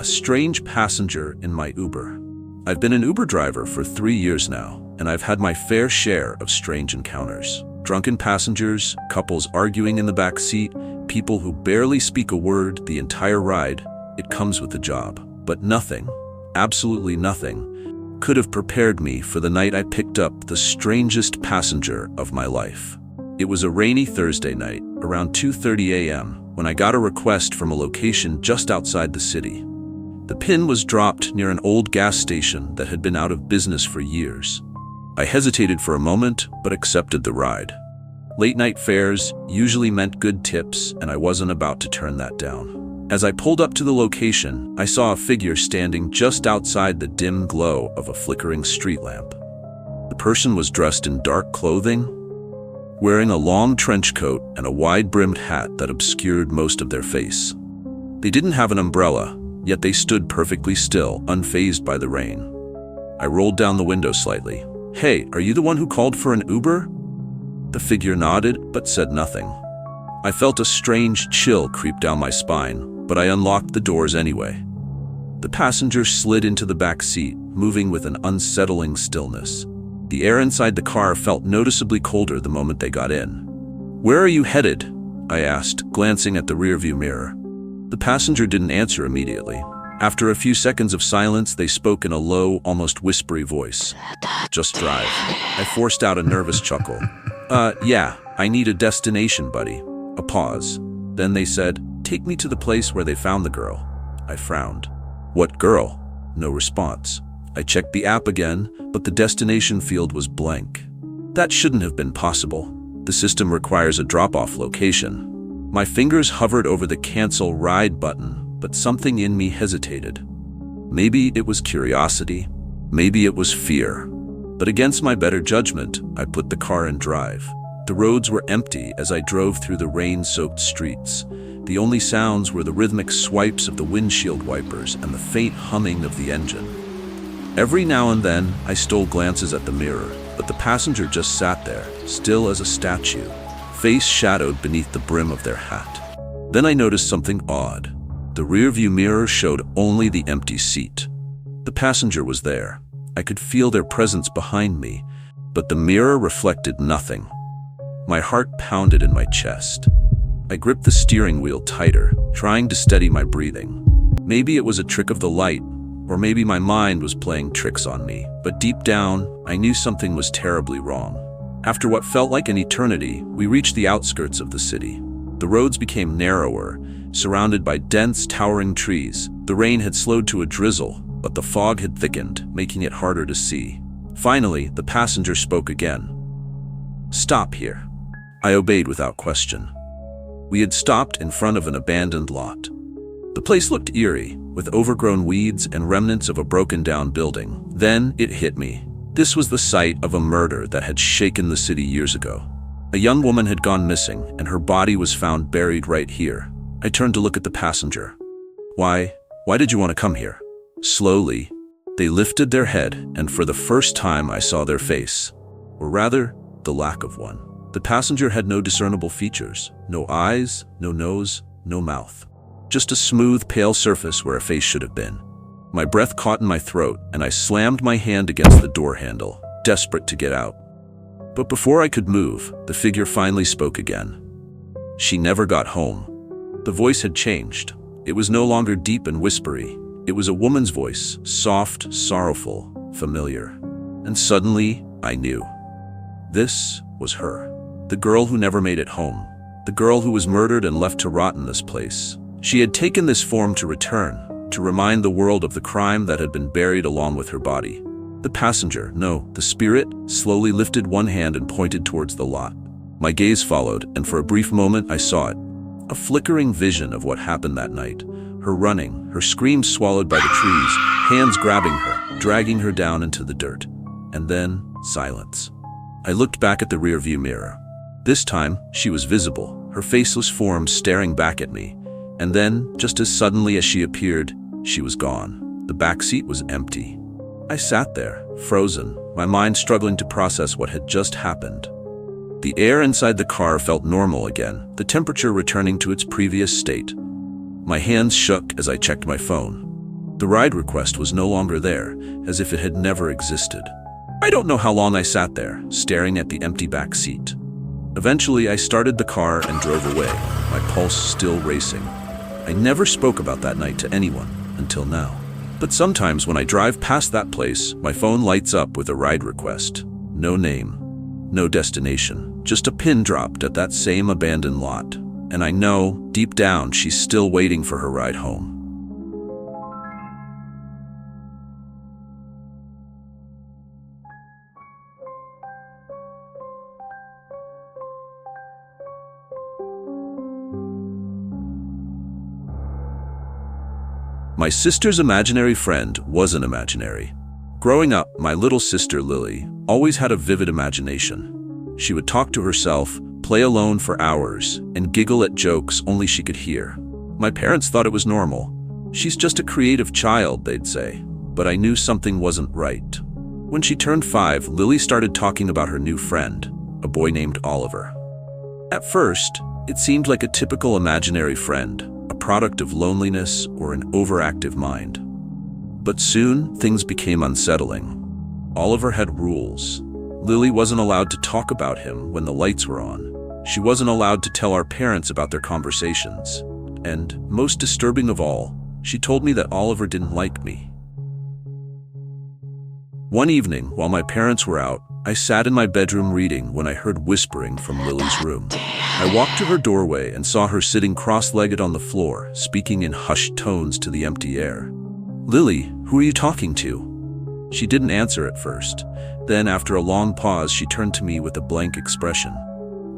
a strange passenger in my Uber. I've been an Uber driver for 3 years now, and I've had my fair share of strange encounters. Drunken passengers, couples arguing in the back seat, people who barely speak a word the entire ride. It comes with the job. But nothing, absolutely nothing, could have prepared me for the night I picked up the strangest passenger of my life. It was a rainy Thursday night, around 2:30 a.m., when I got a request from a location just outside the city. The pin was dropped near an old gas station that had been out of business for years. I hesitated for a moment, but accepted the ride. Late-night fares usually meant good tips, and I wasn't about to turn that down. As I pulled up to the location, I saw a figure standing just outside the dim glow of a flickering street lamp. The person was dressed in dark clothing, wearing a long trench coat and a wide-brimmed hat that obscured most of their face. They didn't have an umbrella, yet they stood perfectly still, unfazed by the rain. I rolled down the window slightly. "Hey, are you the one who called for an Uber?" The figure nodded, but said nothing. I felt a strange chill creep down my spine, but I unlocked the doors anyway. The passenger slid into the back seat, moving with an unsettling stillness. The air inside the car felt noticeably colder the moment they got in. "Where are you headed?" I asked, glancing at the rearview mirror. The passenger didn't answer immediately. After a few seconds of silence, they spoke in a low, almost whispery voice. "Just drive." I forced out a nervous chuckle. Yeah, I need a destination, buddy." A pause. Then they said, "Take me to the place where they found the girl." I frowned. "What girl?" No response. I checked the app again, but the destination field was blank. That shouldn't have been possible. The system requires a drop-off location. My fingers hovered over the cancel ride button, but something in me hesitated. Maybe it was curiosity. Maybe it was fear. But against my better judgment, I put the car in drive. The roads were empty as I drove through the rain-soaked streets. The only sounds were the rhythmic swipes of the windshield wipers and the faint humming of the engine. Every now and then, I stole glances at the mirror, but the passenger just sat there, still as a statue, face shadowed beneath the brim of their hat. Then I noticed something odd. The rearview mirror showed only the empty seat. The passenger was there. I could feel their presence behind me, but the mirror reflected nothing. My heart pounded in my chest. I gripped the steering wheel tighter, trying to steady my breathing. Maybe it was a trick of the light, or maybe my mind was playing tricks on me, but deep down, I knew something was terribly wrong. After what felt like an eternity, we reached the outskirts of the city. The roads became narrower, surrounded by dense, towering trees. The rain had slowed to a drizzle, but the fog had thickened, making it harder to see. Finally, the passenger spoke again. "Stop here." I obeyed without question. We had stopped in front of an abandoned lot. The place looked eerie, with overgrown weeds and remnants of a broken-down building. Then it hit me. This was the site of a murder that had shaken the city years ago. A young woman had gone missing, and her body was found buried right here. I turned to look at the passenger. Why did you want to come here?" Slowly, they lifted their head, and for the first time I saw their face, or rather, the lack of one. The passenger had no discernible features, no eyes, no nose, no mouth. Just a smooth, pale surface where a face should have been. My breath caught in my throat, and I slammed my hand against the door handle, desperate to get out. But before I could move, the figure finally spoke again. "She never got home." The voice had changed. It was no longer deep and whispery. It was a woman's voice, soft, sorrowful, familiar. And suddenly, I knew. This was her. The girl who never made it home. The girl who was murdered and left to rot in this place. She had taken this form to return, to remind the world of the crime that had been buried along with her body. The passenger, no, the spirit, slowly lifted one hand and pointed towards the lot. My gaze followed, and for a brief moment I saw it. A flickering vision of what happened that night. Her running, her screams swallowed by the trees, hands grabbing her, dragging her down into the dirt. And then, silence. I looked back at the rearview mirror. This time, she was visible, her faceless form staring back at me. And then, just as suddenly as she appeared, she was gone. The back seat was empty. I sat there, frozen, my mind struggling to process what had just happened. The air inside the car felt normal again, the temperature returning to its previous state. My hands shook as I checked my phone. The ride request was no longer there, as if it had never existed. I don't know how long I sat there, staring at the empty back seat. Eventually, I started the car and drove away, my pulse still racing. I never spoke about that night to anyone, until now. But sometimes when I drive past that place, my phone lights up with a ride request. No name, no destination, just a pin dropped at that same abandoned lot. And I know, deep down, she's still waiting for her ride home. My sister's imaginary friend wasn't imaginary. Growing up, my little sister Lily always had a vivid imagination. She would talk to herself, play alone for hours, and giggle at jokes only she could hear. My parents thought it was normal. She's just a creative child, they'd say. But I knew something wasn't right. When she turned 5, Lily started talking about her new friend, a boy named Oliver. At first, it seemed like a typical imaginary friend, a product of loneliness or an overactive mind. But soon, things became unsettling. Oliver had rules. Lily wasn't allowed to talk about him when the lights were on. She wasn't allowed to tell our parents about their conversations. And, most disturbing of all, she told me that Oliver didn't like me. One evening, while my parents were out, I sat in my bedroom reading when I heard whispering from Lily's room. I walked to her doorway and saw her sitting cross-legged on the floor, speaking in hushed tones to the empty air. "Lily, who are you talking to?" She didn't answer at first. Then, after a long pause, she turned to me with a blank expression.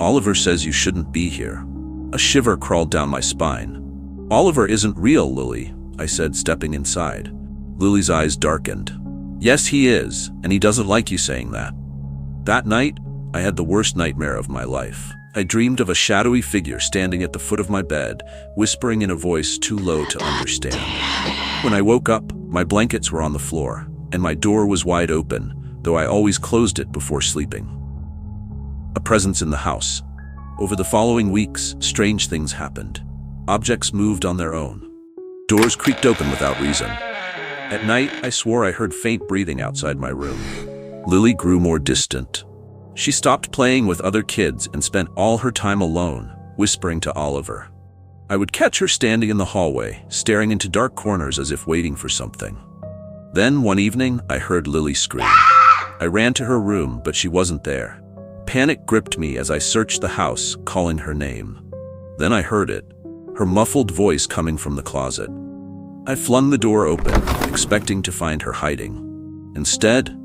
"Oliver says you shouldn't be here." A shiver crawled down my spine. "Oliver isn't real, Lily," I said, stepping inside. Lily's eyes darkened. "Yes, he is, and he doesn't like you saying that." That night, I had the worst nightmare of my life. I dreamed of a shadowy figure standing at the foot of my bed, whispering in a voice too low to understand. When I woke up, my blankets were on the floor, and my door was wide open, though I always closed it before sleeping. A presence in the house. Over the following weeks, strange things happened. Objects moved on their own. Doors creaked open without reason. At night, I swore I heard faint breathing outside my room. Lily grew more distant. She stopped playing with other kids and spent all her time alone, whispering to Oliver. I would catch her standing in the hallway, staring into dark corners as if waiting for something. Then, one evening, I heard Lily scream. I ran to her room, but she wasn't there. Panic gripped me as I searched the house, calling her name. Then I heard it, her muffled voice coming from the closet. I flung the door open, expecting to find her hiding. Instead,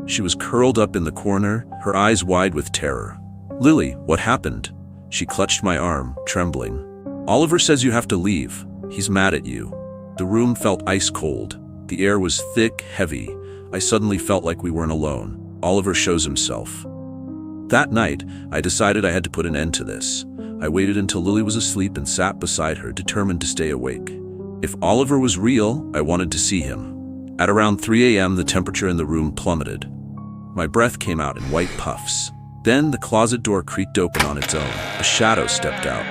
she was curled up in the corner, her eyes wide with terror. "Lily, what happened?" She clutched my arm, trembling. "Oliver says you have to leave. He's mad at you." The room felt ice cold. The air was thick, heavy. I suddenly felt like we weren't alone. Oliver shows himself. That night, I decided I had to put an end to this. I waited until Lily was asleep and sat beside her, determined to stay awake. If Oliver was real, I wanted to see him. At around 3 a.m., the temperature in the room plummeted. My breath came out in white puffs. Then the closet door creaked open on its own. A shadow stepped out.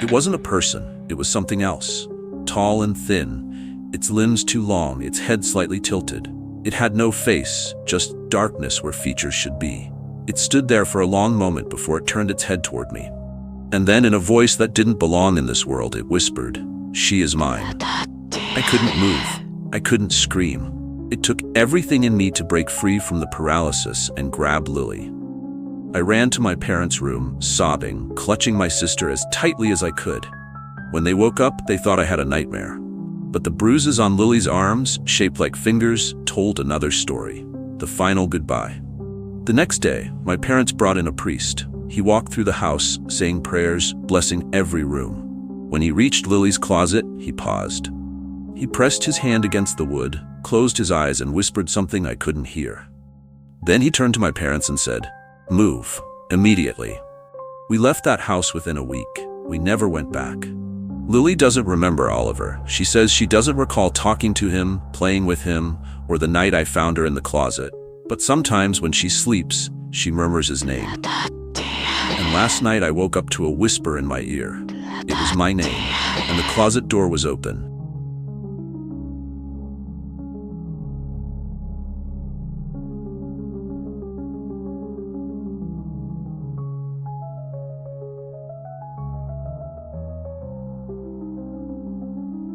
It wasn't a person, it was something else. Tall and thin, its limbs too long, its head slightly tilted. It had no face, just darkness where features should be. It stood there for a long moment before it turned its head toward me. And then, in a voice that didn't belong in this world, it whispered, "She is mine." I couldn't move. I couldn't scream. It took everything in me to break free from the paralysis and grab Lily. I ran to my parents' room, sobbing, clutching my sister as tightly as I could. When they woke up, they thought I had a nightmare. But the bruises on Lily's arms, shaped like fingers, told another story. The final goodbye. The next day, my parents brought in a priest. He walked through the house, saying prayers, blessing every room. When he reached Lily's closet, he paused. He pressed his hand against the wood, closed his eyes, and whispered something I couldn't hear. Then he turned to my parents and said, "Move, immediately." We left that house within a week. We never went back. Lily doesn't remember Oliver. She says she doesn't recall talking to him, playing with him, or the night I found her in the closet. But sometimes when she sleeps, she murmurs his name. And last night I woke up to a whisper in my ear. It was my name, and the closet door was open.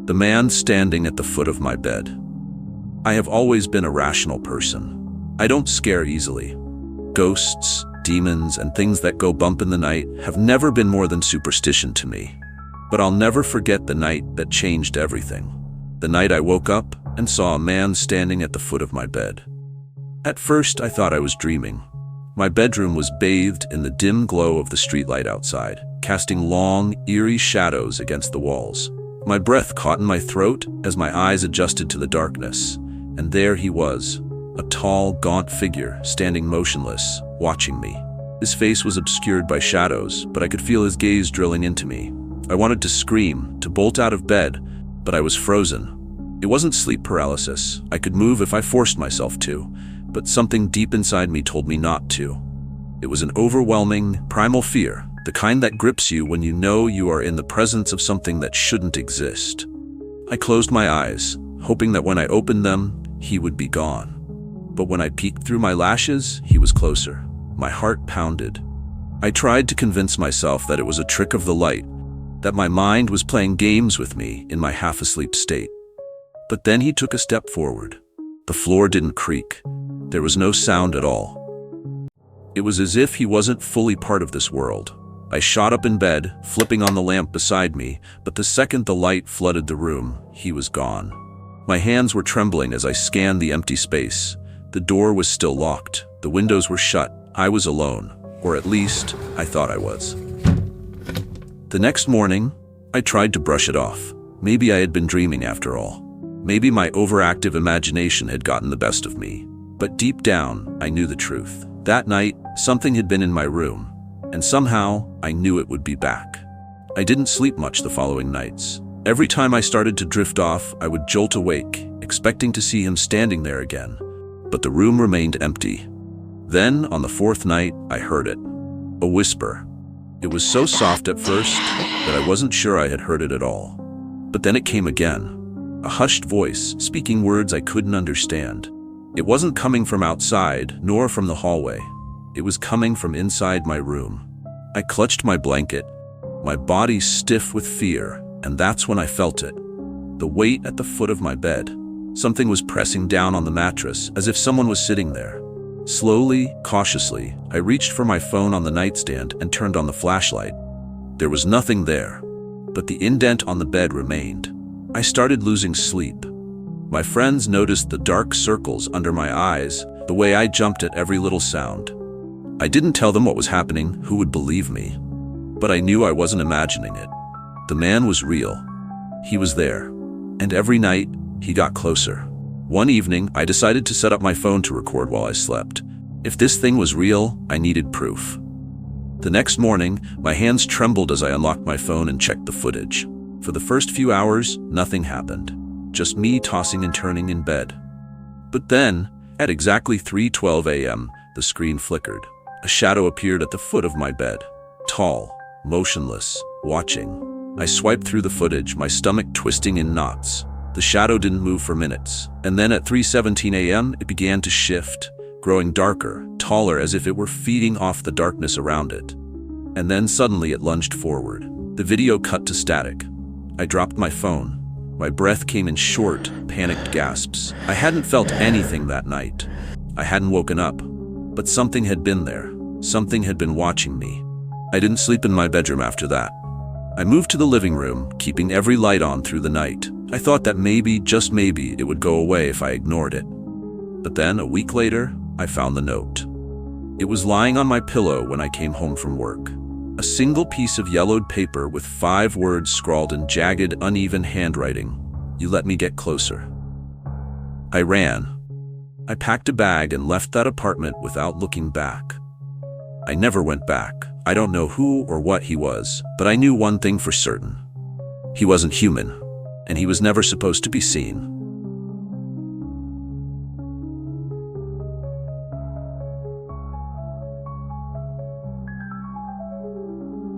The man standing at the foot of my bed. I have always been a rational person. I don't scare easily. Ghosts, demons, and things that go bump in the night have never been more than superstition to me. But I'll never forget the night that changed everything. The night I woke up and saw a man standing at the foot of my bed. At first, I thought I was dreaming. My bedroom was bathed in the dim glow of the streetlight outside, casting long, eerie shadows against the walls. My breath caught in my throat as my eyes adjusted to the darkness, and there he was, a tall, gaunt figure standing motionless, watching me. His face was obscured by shadows, but I could feel his gaze drilling into me. I wanted to scream, to bolt out of bed, but I was frozen. It wasn't sleep paralysis. I could move if I forced myself to, but something deep inside me told me not to. It was an overwhelming, primal fear, the kind that grips you when you know you are in the presence of something that shouldn't exist. I closed my eyes, hoping that when I opened them, he would be gone. But when I peeked through my lashes, he was closer. My heart pounded. I tried to convince myself that it was a trick of the light, that my mind was playing games with me in my half-asleep state. But then he took a step forward. The floor didn't creak. There was no sound at all. It was as if he wasn't fully part of this world. I shot up in bed, flipping on the lamp beside me, but the second the light flooded the room, he was gone. My hands were trembling as I scanned the empty space. The door was still locked. The windows were shut. I was alone, or at least, I thought I was. The next morning, I tried to brush it off. Maybe I had been dreaming after all. Maybe my overactive imagination had gotten the best of me. But deep down, I knew the truth. That night, something had been in my room, and somehow, I knew it would be back. I didn't sleep much the following nights. Every time I started to drift off, I would jolt awake, expecting to see him standing there again. But the room remained empty. Then, on the fourth night, I heard it. A whisper. It was so soft at first that I wasn't sure I had heard it at all. But then it came again. A hushed voice, speaking words I couldn't understand. It wasn't coming from outside, nor from the hallway. It was coming from inside my room. I clutched my blanket, my body stiff with fear, and that's when I felt it. The weight at the foot of my bed. Something was pressing down on the mattress, as if someone was sitting there. Slowly, cautiously, I reached for my phone on the nightstand and turned on the flashlight. There was nothing there, but the indent on the bed remained. I started losing sleep. My friends noticed the dark circles under my eyes, the way I jumped at every little sound. I didn't tell them what was happening. Who would believe me? But I knew I wasn't imagining it. The man was real. He was there. And every night, he got closer. One evening, I decided to set up my phone to record while I slept. If this thing was real, I needed proof. The next morning, my hands trembled as I unlocked my phone and checked the footage. For the first few hours, nothing happened. Just me tossing and turning in bed. But then, at exactly 3:12 a.m., the screen flickered. A shadow appeared at the foot of my bed. Tall, motionless, watching. I swiped through the footage, my stomach twisting in knots. The shadow didn't move for minutes. And then at 3:17 a.m., it began to shift, growing darker, taller, as if it were feeding off the darkness around it. And then suddenly it lunged forward. The video cut to static. I dropped my phone. My breath came in short, panicked gasps. I hadn't felt anything that night. I hadn't woken up. But something had been there. Something had been watching me. I didn't sleep in my bedroom after that. I moved to the living room, keeping every light on through the night. I thought that maybe, just maybe, it would go away if I ignored it. But then, a week later, I found the note. It was lying on my pillow when I came home from work. A single piece of yellowed paper with 5 words scrawled in jagged, uneven handwriting. You let me get closer. I ran. I packed a bag and left that apartment without looking back. I never went back. I don't know who or what he was, but I knew one thing for certain. He wasn't human, and he was never supposed to be seen.